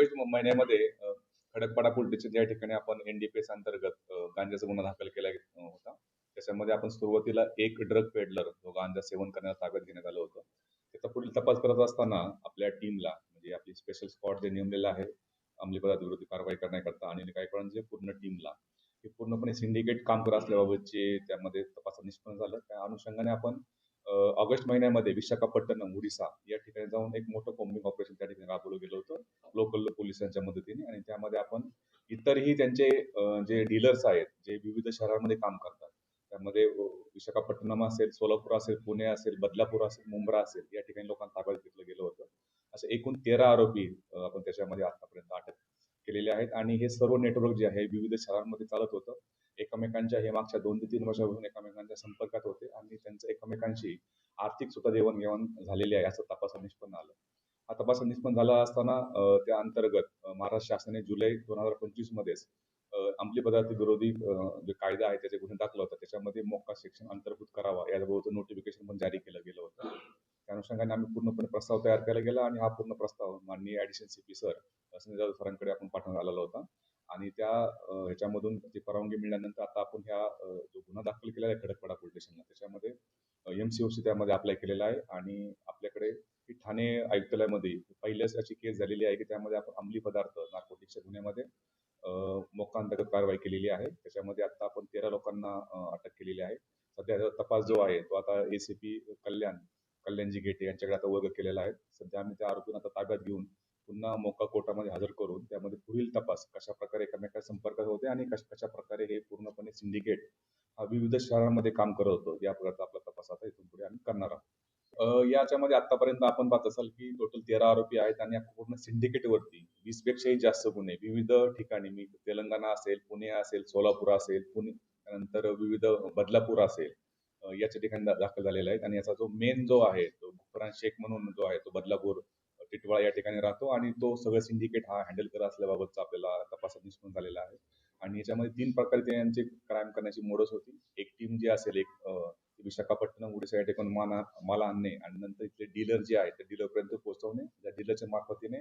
August महिन्यामध्ये Khadakpada police station या ठिकाणी आपण एनडीपीएस अंतर्गत गांजाचा गुन्हा दाखल केला होता. त्याच्यामध्ये आपण सुरुवातीला एक ड्रग पेडलर जो गांजा सेवन करण्यास ताब्यात घेण्यात आलं होतं. त्याचा पुढील तपास करत असताना आपल्या टीमला म्हणजे आपली स्पेशल स्क्वॉड जे नेमलेलं आहे अंमली पदार्थ विरोधी कारवाई करण्याकरता आणि गायकवाडांच्या पूर्ण टीमला हे पूर्णपणे सिंडिकेट काम करत असल्याबाबतचे त्यामध्ये तपासात निष्पन्न झालं. त्या अनुषंगाने आपण ऑगस्ट महिन्यामध्ये विशाखापट्टणम ओडिसा या ठिकाणी जाऊन एक मोठं कॉम्बिंग ऑपरेशन त्या ठिकाणी राबवलं गेलं होतं लोकल पोलिसांच्या मदतीने. आणि त्यामध्ये आपण इतरही त्यांचे जे डीलर्स आहेत जे विविध शहरांमध्ये काम करतात त्यामध्ये विशाखापट्टणम असेल, सोलापूर असेल, पुणे असेल, बदलापूर असेल, मुंब्रा असेल या ठिकाणी लोकांना ताब्यात घेतलं गेलं होतं. असे एकूण 13 आरोपी आपण त्याच्यामध्ये आतापर्यंत अटक केलेले आहेत. आणि हे सर्व नेटवर्क जे आहे विविध शहरांमध्ये चालत होतं. एकमेकांच्या हे मागच्या 2 ते 3 वर्षापासून एकमेकांच्या संपर्कात होते आणि त्यांचं एकमेकांशी आर्थिक सुद्धा देवाणघेवाण झालेली आहे असं तपासात निष्पन्न आलं. हा तपासात निष्पन्न झाला असताना त्या अंतर्गत महाराष्ट्र शासनाने जुलै 2025 मध्येच अंमली पदार्थ विरोधी जे कायदा आहे त्याचे गुन्हे दाखल होता त्याच्यामध्ये मोक्का सेक्शन अंतर्भूत करावा याबाबत नोटिफिकेशन पण जारी केलं गेलं होतं. त्या अनुषंगाने आम्ही पूर्णपणे प्रस्ताव तयार केला गेला आणि हा पूर्ण प्रस्ताव माननीय additional CP sir Sanjay Jadhav सरांकडे आपण पाठवण्यात आलेला होता. आणि त्या ह्याच्यामधून ती परवानगी मिळाल्यानंतर आता आपण ह्या जो गुन्हा दाखल केलेला आहे खडकपाडा पोलीस स्टेशनला त्याच्यामध्ये एमसीओसी त्यामध्ये अप्लाय केलेला आहे. आणि आपल्याकडे ठाणे आयुक्तालयामध्ये पहिल्याच अशी केस झालेली आहे की त्यामध्ये आपण अंमली पदार्थ नार्कोटिक्सच्या गुन्ह्यामध्ये मोक्का अंतर्गत कारवाई केलेली आहे. त्याच्यामध्ये आता आपण 13 लोकांना अटक केलेली आहे. सध्या तपास जो आहे तो आता एसीपी कल्याणजी गेटे यांच्याकडे आता वर्ग केलेला आहे. सध्या आम्ही त्या आरोपींना आता ताब्यात घेऊन पुन्हा मोक्का कोर्टामध्ये हजर करून त्यामध्ये पुढील तपास कशा प्रकारे एकमेकांच्या संपर्कात होते आणि कशा प्रकारे हे पूर्णपणे सिंडिकेट हा विविध शहरांमध्ये काम करत होतो या प्रकारचा आपला तपास आता इथून पुढे आम्ही करणार आहोत. याच्यामध्ये आतापर्यंत आपण पाहत असाल की टोटल 13 आरोपी आहेत आणि पूर्ण सिंडिकेट वरती 20 पेक्षाही जास्त गुन्हे विविध ठिकाणी मी तेलंगणा असेल, पुणे असेल, सोलापूर असेल, पुणे नंतर विविध बदलापूर असेल याच्या ठिकाणी दाखल झालेला आहे. आणि याचा जो मेन जो आहे तो फरान शेख म्हणून जो आहे तो बदलापूर टिटवाळा या ठिकाणी राहतो आणि तो सगळं सिंडिकेट हा हँडल करत असल्याबाबतचा आपल्याला तपासात निष्पन्न झालेला आहे. आणि याच्यामध्ये 3 प्रकारे त्यांची क्राईम करण्याची मोडस होती. एक टीम जी असेल एक विशाखापट्टणम ओडिसा या ठिकाणी माल आणणे आणि नंतर इथले डीलर जे आहेत त्या डीलर पर्यंत पोहोचवणे. त्या डीलरच्या मार्फतीने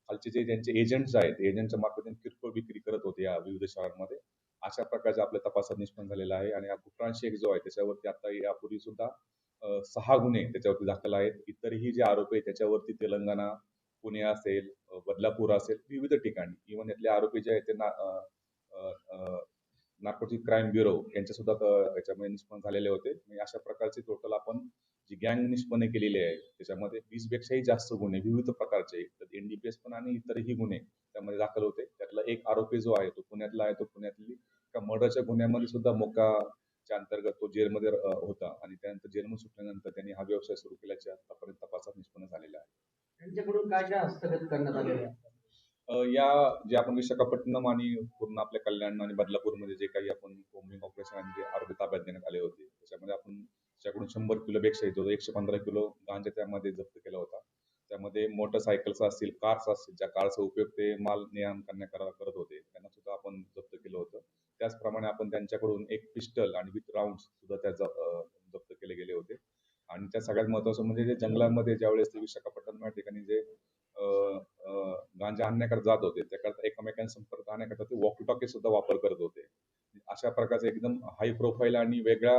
खालचे जे त्यांचे एजंट्स आहेत एजंटच्या मार्फतीने किरकोळ विक्री करत होते या विविध शहरांमध्ये. अशा प्रकारचा आपल्या तपासात निष्पन्न झालेला आहे. आणि हा फुफरान शेख जो आहे त्याच्यावरती आता यापूर्वी सुद्धा 6 गुन्हे त्याच्यावरती दाखल आहेत. इतरही जे आरोपी आहेत त्याच्यावरती तेलंगणा, पुणे असेल, बदलापूर असेल विविध ठिकाणी इव्हन यातले आरोपी जे आहेत त्यांना नार्कोटिक क्राईम ब्युरो यांच्या सुद्धा याच्यामध्ये निष्पन्न झालेले होते. अशा प्रकारचे टोटल आपण जी गँग निष्पन्न केलेली आहे त्याच्यामध्ये 20 पेक्षाही जास्त गुन्हे विविध प्रकारचे एनडीपीएस पण आणि इतरही गुन्हे त्यामध्ये दाखल होते. त्यातला एक आरोपी जो आहे तो पुण्यातला आहे. तो पुण्यातली मर्डरच्या गुन्ह्यामध्ये सुद्धा मोक्काच्या अंतर्गत तो जेलमध्ये होता आणि त्यानंतर जेलमधून सुटल्यानंतर त्यांनी हा व्यवसाय सुरू केल्याचे आतापर्यंत तपासात निष्पन्न झालेला आहे. त्यांच्याकडून काय काय हस्तगत करण्यात आले आहे? या जे आपण विशाखापट्टणम आणि पूर्ण आपल्या कल्याण आणि बदलापूरमध्ये जे काही आपण कोम्बिंग ऑपरेशन आणि जे आरोपी ताब्यात देण्यात आले होते त्याच्यामध्ये आपण त्याच्याकडून 100 किलो पेक्षा जो 115 किलो गांजा त्यामध्ये जप्त केला होता. त्यामध्ये मोटरसायकल्स असतील, कार्स असतील ज्या कारचा उपयोग ते माल ने-आण करत होते त्यांना सुद्धा आपण जप्त केलं होतं. त्याचप्रमाणे आपण त्यांच्याकडून एक पिस्टल आणि विथ राऊंड सुद्धा त्या जप्त केले गेले होते. आणि त्या सगळ्यात महत्वाचं म्हणजे जे जंगलामध्ये ज्यावेळेस ते विशाखापट्टणम या ठिकाणी जे गांजा आणण्याकडे जात होते त्याकरता एकमेकांना संपर्क आणण्याकरता ते वॉकी टॉकी सुद्धा वापर करत होते. अशा प्रकारचे एकदम हाय प्रोफाईल आणि वेगळ्या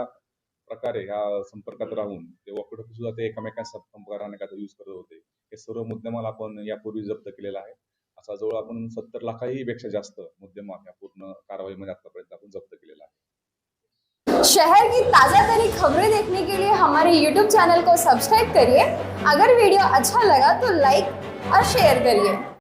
प्रकारे ह्या संपर्कात राहून ते वॉकी टॉकी सुद्धा ते एकमेकांना संपर्क आणण्याकरता यूज करत होते. हे सर्व मुद्देमाल आपण यापूर्वी जप्त केलेला आहे. असा जवळ आपण 70 लाखाही पेक्षा जास्त मुद्देमाल या पूर्ण कारवाईमध्ये आतापर्यंत आपण जप्त केलेला आहे. शहर की ताज़ा तरीन खबरें देखने के लिए हमारे YouTube चैनल को सब्सक्राइब करिए। अगर वीडियो अच्छा लगा तो लाइक और शेयर करिए।